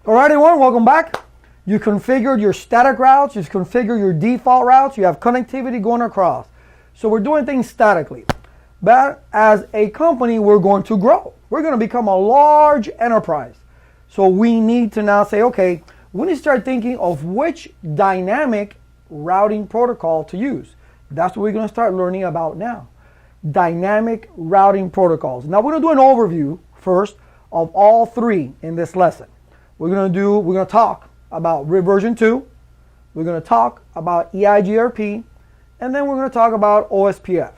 All right, everyone, welcome back. You configured your static routes, you configured your default routes, you have connectivity going across. So we're doing things statically. But as a company, we're going to grow. We're going to become a large enterprise. So we need to now say, okay, we need to start thinking of which dynamic routing protocol to use. That's what we're going to start learning about now. Dynamic routing protocols. Now we're going to do an overview first of all three in this lesson. We're going to talk about RIP version 2. We're going to talk about EIGRP, and then we're going to talk about OSPF.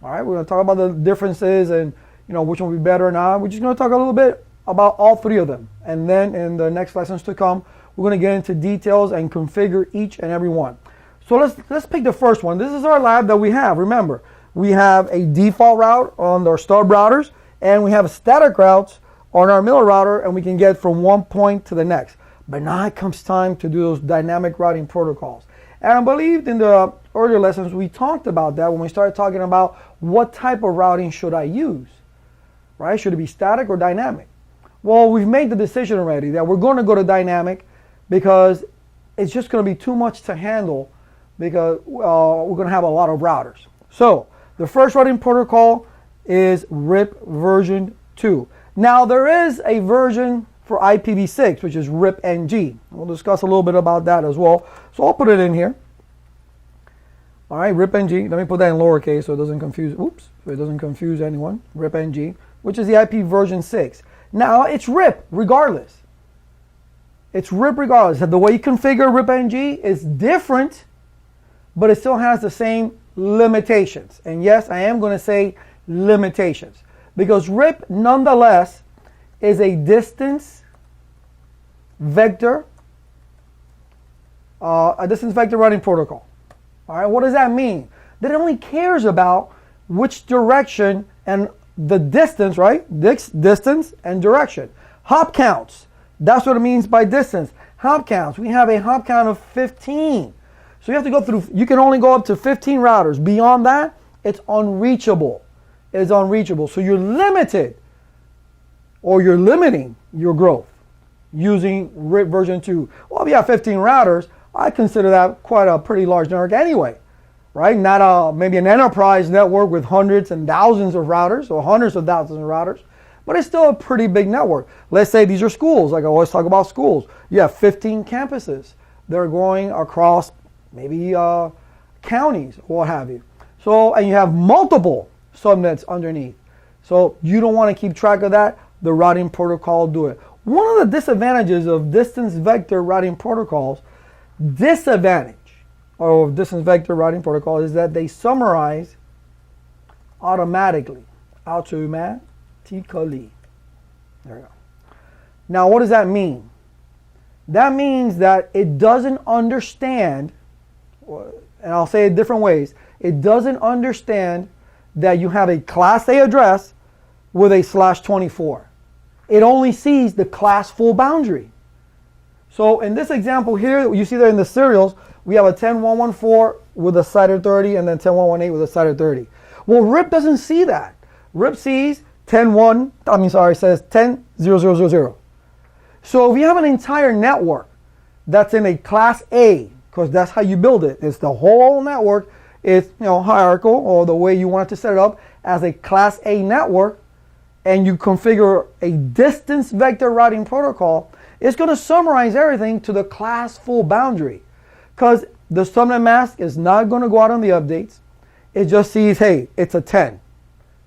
All right, we're going to talk about the differences and which one will be better or not. We're just going to talk a little bit about all three of them, and then in the next lessons to come, we're going to get into details and configure each and every one. So let's pick the first one. This is our lab that we have. Remember, we have a default route on our stub routers, and we have static routes on our middle router, and we can get from one point to the next. But now it comes time to do those dynamic routing protocols. And I believe in the earlier lessons we talked about that when we started talking about what type of routing should I use, right? Should it be static or dynamic? Well, we've made the decision already that we're going to go to dynamic because it's just going to be too much to handle because we're going to have a lot of routers. So the first routing protocol is RIP version 2. Now there is a version for IPv6, which is RIP-NG. We'll discuss a little bit about that as well. So I'll put it in here. All right, RIP-NG. Let me put that in lowercase so it doesn't confuse. Oops, so it doesn't confuse anyone. RIP-NG, which is the IP version 6. Now it's RIP regardless. It's RIP regardless. The way you configure RIP-NG is different, but it still has the same limitations. And yes, I am going to say limitations because RIP nonetheless is a distance vector routing protocol. All right, what does that mean? That it only cares about which direction and the distance, right? Distance and direction. Hop counts. That's what it means by distance. Hop counts. We have a hop count of 15. So you have to go through, you can only go up to 15 routers. Beyond that, it's unreachable. It's unreachable. So you're limited, or you're limiting your growth using RIP version 2. Well, if you have 15 routers, I consider that quite a pretty large network anyway, right? Not maybe an enterprise network with hundreds and thousands of routers or hundreds of thousands of routers, but it's still a pretty big network. Let's say these are schools, like I always talk about schools. You have 15 campuses. They're going across maybe counties or what have you. So, and you have multiple subnets underneath. So you don't want to keep track of that. The routing protocol do it. One of the disadvantages of distance vector routing protocols, distance vector routing protocol is that they summarize automatically. Automatically. There we go. Now, what does that mean? That means that it doesn't understand, and I'll say it different ways, it doesn't understand that you have a class A address with a /24. It only sees the class full boundary. So in this example here, you see there in the serials, we have a 10.114 with a CIDR 30 and then 10.118 with a CIDR 30. Well, RIP doesn't see that. RIP sees 10.1, says 10.0.0.0.0. So if you have an entire network that's in a class A, because that's how you build it, it's the whole network, it's hierarchical, or the way you want to set it up as a class A network, and you configure a distance vector routing protocol, it's going to summarize everything to the class full boundary. Because the subnet mask is not going to go out on the updates. It just sees, hey, it's a 10.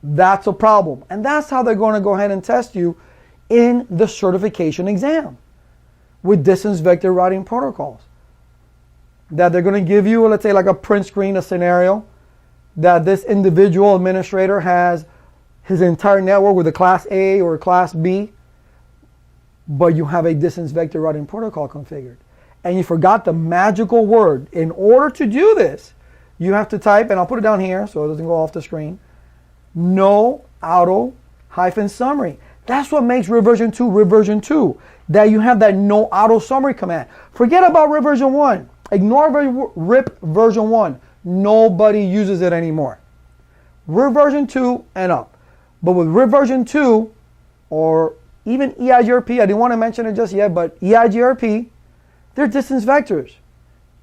That's a problem. And that's how they're going to go ahead and test you in the certification exam with distance vector routing protocols. That they're going to give you, let's say, like a print screen, a scenario that this individual administrator has his entire network with a class A or a class B, but you have a distance vector routing protocol configured. And you forgot the magical word. In order to do this, you have to type, and I'll put it down here so it doesn't go off the screen, no auto -summary. That's what makes RIP version 2 RIP version 2, that you have that no auto summary command. Forget about RIP version 1. Ignore RIP version 1. Nobody uses it anymore. RIP version 2 and up. But with RIP version 2 or even EIGRP, I didn't want to mention it just yet, but EIGRP, they're distance vectors.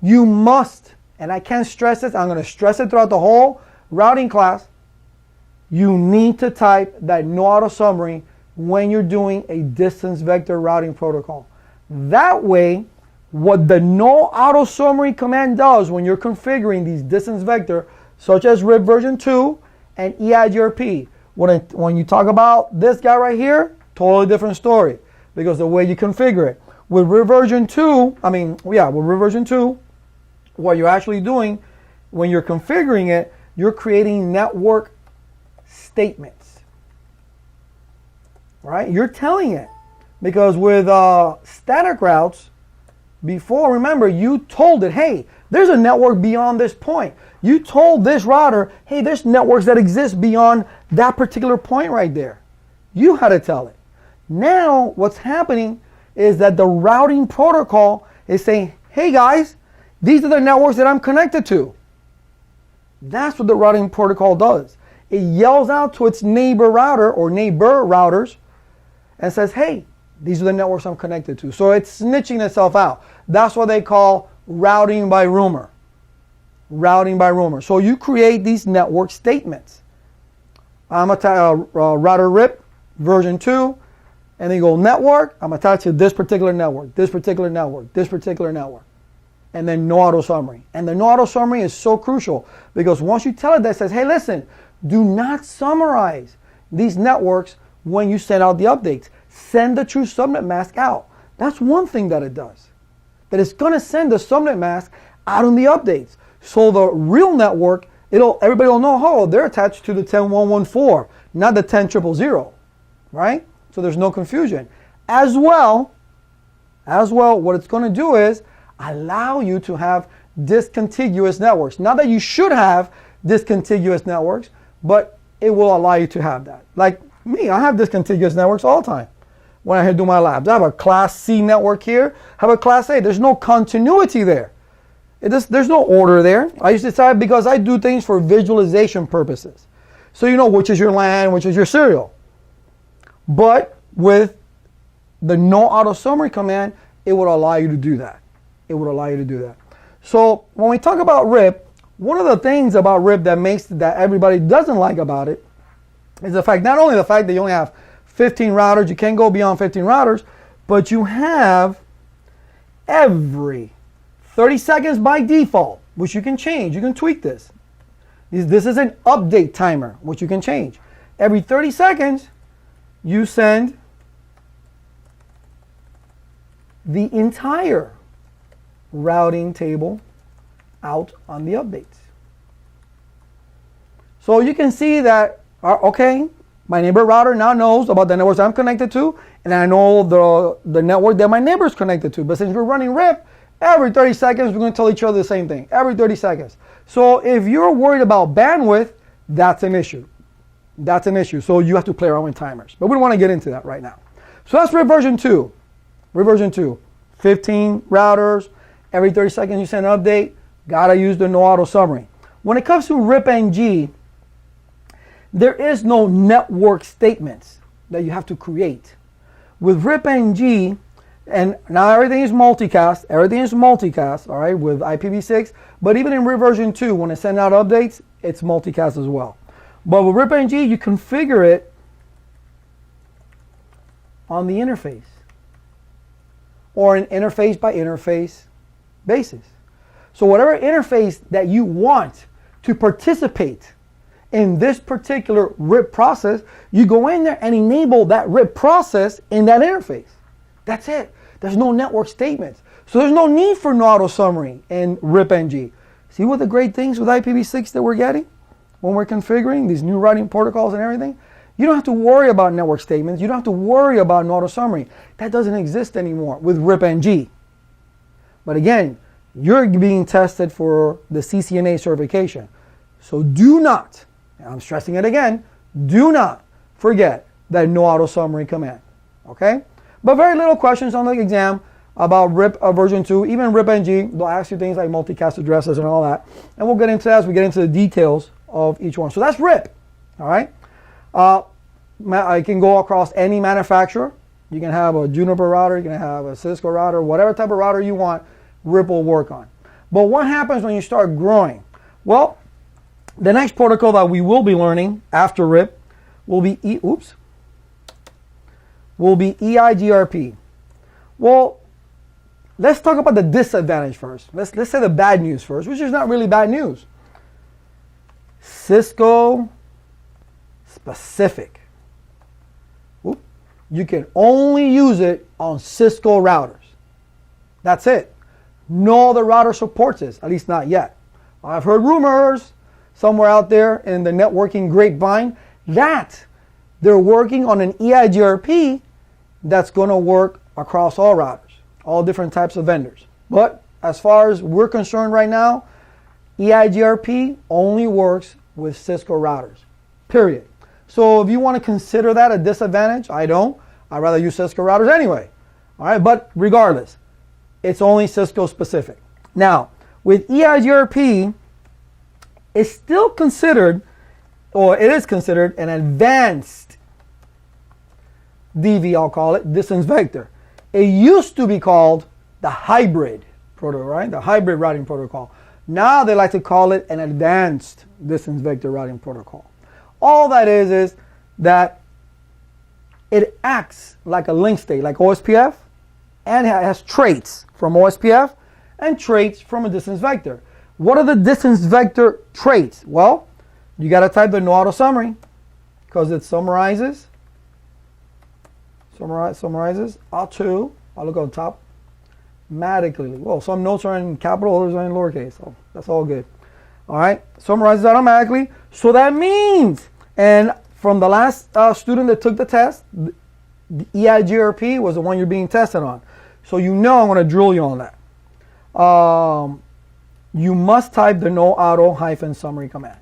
You must, and I can't stress this, I'm going to stress it throughout the whole routing class, you need to type that no auto summary when you're doing a distance vector routing protocol. That way, what the no auto summary command does when you're configuring these distance vector, such as RIP version 2 and EIGRP, when you talk about this guy right here, totally different story, because the way you configure it. With RIP version 2, with RIP version 2, what you're actually doing when you're configuring it, you're creating network statements, right? You're telling it, because with static routes, before, remember, you told it, hey, there's a network beyond this point. You told this router, hey, there's networks that exist beyond that particular point right there. You had to tell it. Now, what's happening is that the routing protocol is saying, hey guys, these are the networks that I'm connected to. That's what the routing protocol does. It yells out to its neighbor router or neighbor routers and says, hey, these are the networks I'm connected to. So it's snitching itself out. That's what they call routing by rumor. Routing by rumor. So you create these network statements. I'm router RIP version 2, and then you go network. I'm attached to this particular network, this particular network, this particular network. And then no auto summary. And the no auto summary is so crucial, because once you tell it that, says, hey, listen, do not summarize these networks when you send out the updates. Send the true subnet mask out. That's one thing that it does. That it's going to send the subnet mask out on the updates. So the real network, everybody will know, oh, they're attached to the 10.114, not the 10.000, right? So there's no confusion. As well, what it's going to do is allow you to have discontiguous networks. Not that you should have discontiguous networks, but it will allow you to have that. Like me, I have discontiguous networks all the time when I do my labs. I have a class C network here, I have a class A. There's no continuity there. There's no order there. I used to decide because I do things for visualization purposes. So you know which is your LAN, which is your serial. But with the no auto summary command, it would allow you to do that. It would allow you to do that. So when we talk about RIP, one of the things about RIP that everybody doesn't like about it is the fact, not only the fact that you only have 15 routers, you can't go beyond 15 routers, but you have every 30 seconds by default, which you can change. You can tweak this. This is an update timer, which you can change. Every 30 seconds, you send the entire routing table out on the updates. So you can see that, okay, my neighbor router now knows about the networks I'm connected to, and I know the network that my neighbor is connected to. But since we're running RIP, every 30 seconds, we're going to tell each other the same thing. Every 30 seconds. So if you're worried about bandwidth, that's an issue. That's an issue. So you have to play around with timers. But we don't want to get into that right now. So that's RIP version 2. RIP version 2. 15 routers. Every 30 seconds you send an update. Got to use the no auto summary. When it comes to RIP NG, there is no network statements that you have to create. With RIP NG, and now everything is multicast. Everything is multicast, all right, with IPv6. But even in RIP version 2, when it sends out updates, it's multicast as well. But with RIP NG, you configure it on the interface, or an interface by interface basis. So whatever interface that you want to participate in this particular RIP process, you go in there and enable that RIP process in that interface. That's it. There's no network statements. So there's no need for no auto summary in RIP NG. See what the great things with IPv6 that we're getting when we're configuring these new routing protocols and everything? You don't have to worry about network statements. You don't have to worry about no auto summary. That doesn't exist anymore with RIP NG. But again, you're being tested for the CCNA certification. So do not, and I'm stressing it again, do not forget that no auto summary command. Okay? But very little questions on the exam about RIP version 2, even RIP NG. They'll ask you things like multicast addresses and all that. And we'll get into that as we get into the details of each one. So that's RIP. All right? I can go across any manufacturer. You can have a Juniper router, you can have a Cisco router, whatever type of router you want, RIP will work on. But what happens when you start growing? Well, the next protocol that we will be learning after RIP will be EIGRP. Well, let's talk about the disadvantage first. Let's say the bad news first, which is not really bad news. Cisco specific. You can only use it on Cisco routers. That's it. No other router supports this, at least not yet. I've heard rumors somewhere out there in the networking grapevine that they're working on an EIGRP that's going to work across all routers, all different types of vendors. But as far as we're concerned right now, EIGRP only works with Cisco routers, period. So if you want to consider that a disadvantage, I don't. I'd rather use Cisco routers anyway. All right, but regardless, it's only Cisco specific. Now, with EIGRP, it's still considered, or it is considered, an advanced DV, I'll call it, distance vector. It used to be called the hybrid protocol, right? The hybrid routing protocol. Now they like to call it an advanced distance vector routing protocol. All that is that it acts like a link state, like OSPF, and it has traits from OSPF and traits from a distance vector. What are the distance vector traits? Well, you got to type the no auto summary because it summarizes. Summarizes auto. I'll look on top. Automatically. Well, some notes are in capital, others are in lowercase, so that's all good. All right, summarizes automatically. So that means, and from the last student that took the test, the EIGRP was the one you're being tested on. So you know I'm going to drill you on that. You must type the no auto -summary command.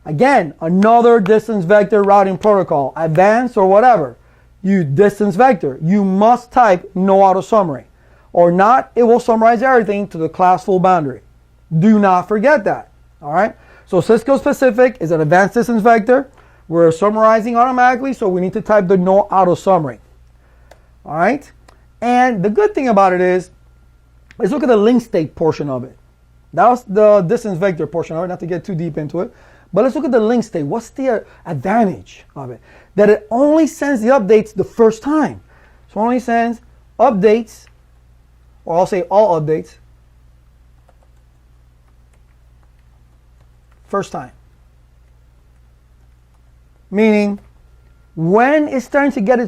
Again, another distance vector routing protocol, advanced or whatever. You distance vector. You must type no auto summary. Or not, it will summarize everything to the class full boundary. Do not forget that. All right. So Cisco specific is an advanced distance vector. We're summarizing automatically, so we need to type the no auto summary. All right. And the good thing about it is, let's look at the link state portion of it. That was the distance vector portion of it, not to get too deep into it. But let's look at the link state. What's the advantage of it? That it only sends the updates the first time. So it only sends updates, or I'll say all updates, first time. Meaning, when it starts to get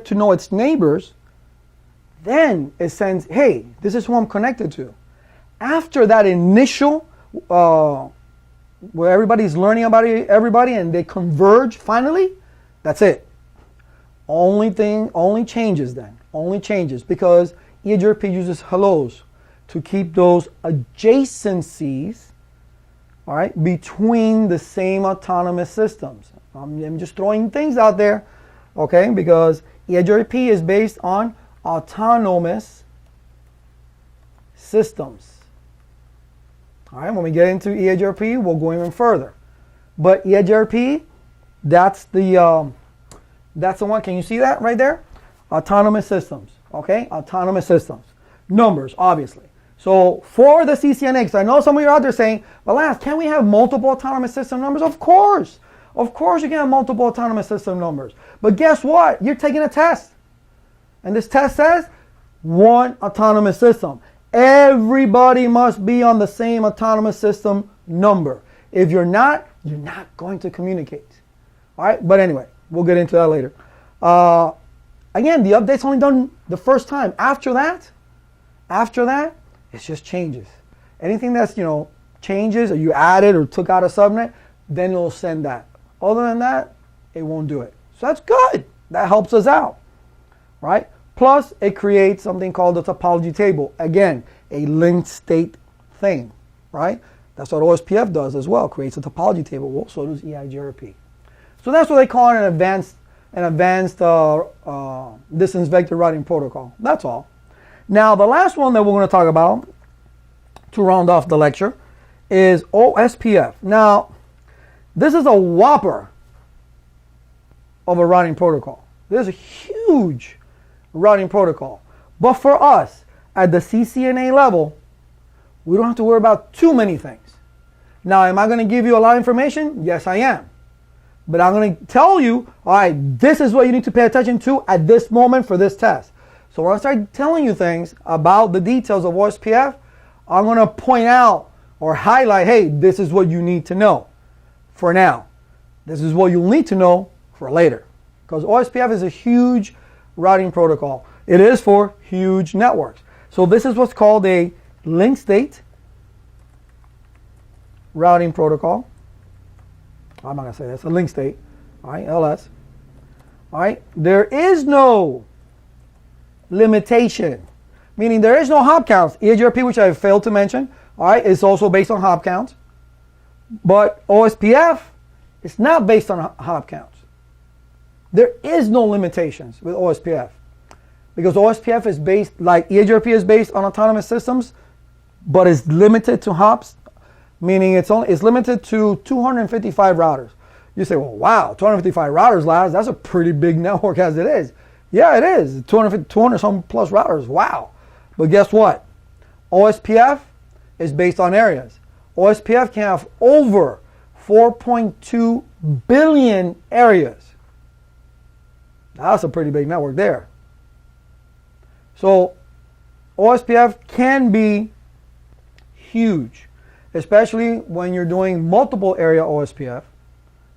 to know its neighbors, then it sends, hey, this is who I'm connected to. After that initial, where everybody's learning about everybody and they converge finally, that's it. Only changes then. Only changes because EIGRP uses hellos to keep those adjacencies, all right, between the same autonomous systems. I'm just throwing things out there, okay, because EIGRP is based on autonomous systems. All right, when we get into EIGRP, we'll go even further. But EIGRP, that's the one. Can you see that right there? Autonomous systems. Okay, autonomous systems. Numbers, obviously. So for the CCNA, because I know some of you are out there saying, "But Lance, can we have multiple autonomous system numbers?" Of course you can have multiple autonomous system numbers. But guess what? You're taking a test, and this test says one autonomous system. Everybody must be on the same autonomous system number. If you're not going to communicate. All right, but anyway, we'll get into that later. Again, the update's only done the first time. After that, it just changes. Anything that's, changes or you added or took out a subnet, then it'll send that. Other than that, it won't do it. So that's good. That helps us out, right? Plus, it creates something called the topology table. Again, a linked state thing, right? That's what OSPF does as well, creates a topology table. Well, so does EIGRP. So that's what they call an advanced distance vector routing protocol. That's all. Now, the last one that we're going to talk about to round off the lecture is OSPF. Now, this is a whopper of a routing protocol. There's a huge routing protocol. But for us, at the CCNA level, we don't have to worry about too many things. Now, am I going to give you a lot of information? Yes, I am. But I'm going to tell you, all right, this is what you need to pay attention to at this moment for this test. So when I start telling you things about the details of OSPF, I'm going to point out or highlight, hey, this is what you need to know for now. This is what you'll need to know for later. Because OSPF is a huge routing protocol. It is for huge networks. So this is what's called a link state routing protocol. I'm not going to say that's a link state. All right, LS. All right, there is no limitation, meaning there is no hop counts. EIGRP, which I failed to mention, all right, is also based on hop counts. But OSPF is not based on hop counts. There is no limitations with OSPF because OSPF is based, like EIGRP is based on autonomous systems, but is limited to hops, meaning it's limited to 255 routers. You say, well, wow, 255 routers, Laz, that's a pretty big network as it is. Yeah, it is. 200 some plus routers. Wow. But guess what? OSPF is based on areas. OSPF can have over 4.2 billion areas. That's a pretty big network there. So OSPF can be huge, especially when you're doing multiple area OSPF.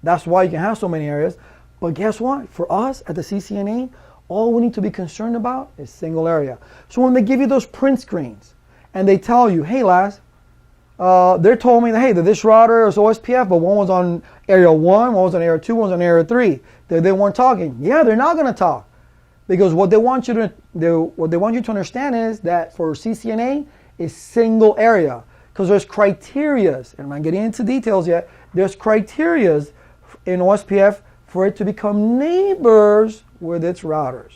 That's why you can have so many areas. But guess what? For us at the CCNA, all we need to be concerned about is single area. So when they give you those print screens and they tell you, hey, Laz, they told me that, hey, that this router is OSPF, but one was on area 1, one was on area 2, one was on area 3. They weren't talking. Yeah, they're not going to talk. Because what they want you to understand is that for CCNA is single area. Because there's criterias, and I'm not getting into details yet, there's criterias in OSPF for it to become neighbors with its routers.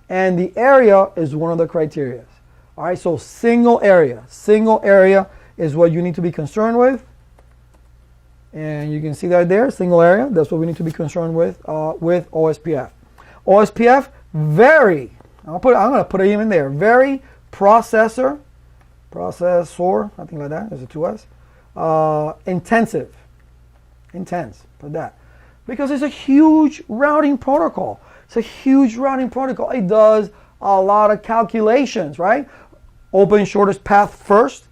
And the area is one of the criteria. All right, so single area. Single area is what you need to be concerned with. And you can see that there, single area. That's what we need to be concerned with OSPF. OSPF, very, I'm going to put it even there, very processor, I think like that, there's a 2S, intensive, intense, put that. Because it's a huge routing protocol. It's a huge routing protocol. It does a lot of calculations, right? Open shortest path first,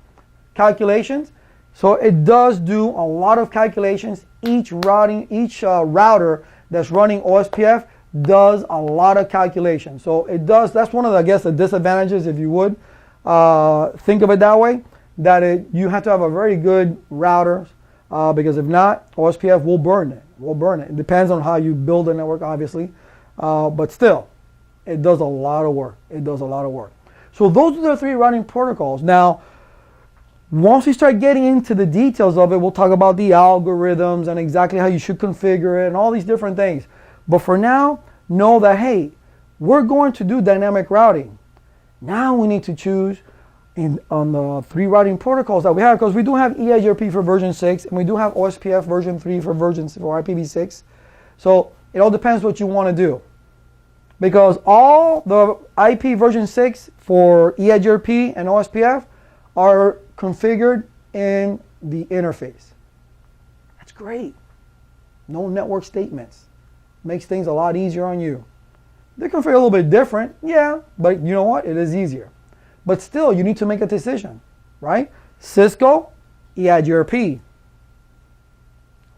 calculations. So it does do a lot of calculations. Each router that's running OSPF does a lot of calculations. So it does, that's one of the, I guess, the disadvantages, if you would think of it that way, that you have to have a very good router because if not, OSPF will burn it. It depends on how you build the network, obviously. But still, it does a lot of work. So those are the 3 routing protocols. Now, once we start getting into the details of it, we'll talk about the algorithms and exactly how you should configure it and all these different things. But for now, know that, hey, we're going to do dynamic routing. Now we need to choose on the 3 routing protocols that we have, because we do have EIGRP for version 6 and we do have OSPF version 3 for IPv6. So it all depends what you want to do. Because all the IP version 6 for EIGRP and OSPF are configured in the interface. That's great. No network statements. Makes things a lot easier on you. They configure a little bit different, yeah, but you know what? It is easier. But still, you need to make a decision, right? Cisco, EIGRP.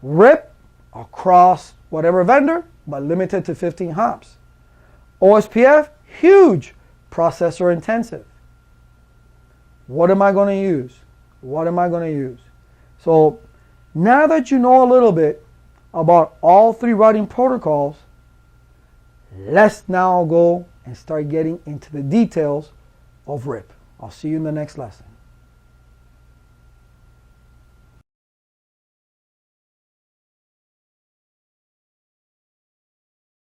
RIP across whatever vendor, but limited to 15 hops. OSPF, huge, processor intensive. What am I going to use? So now that you know a little bit about all 3 routing protocols, let's now go and start getting into the details of RIP. I'll see you in the next lesson.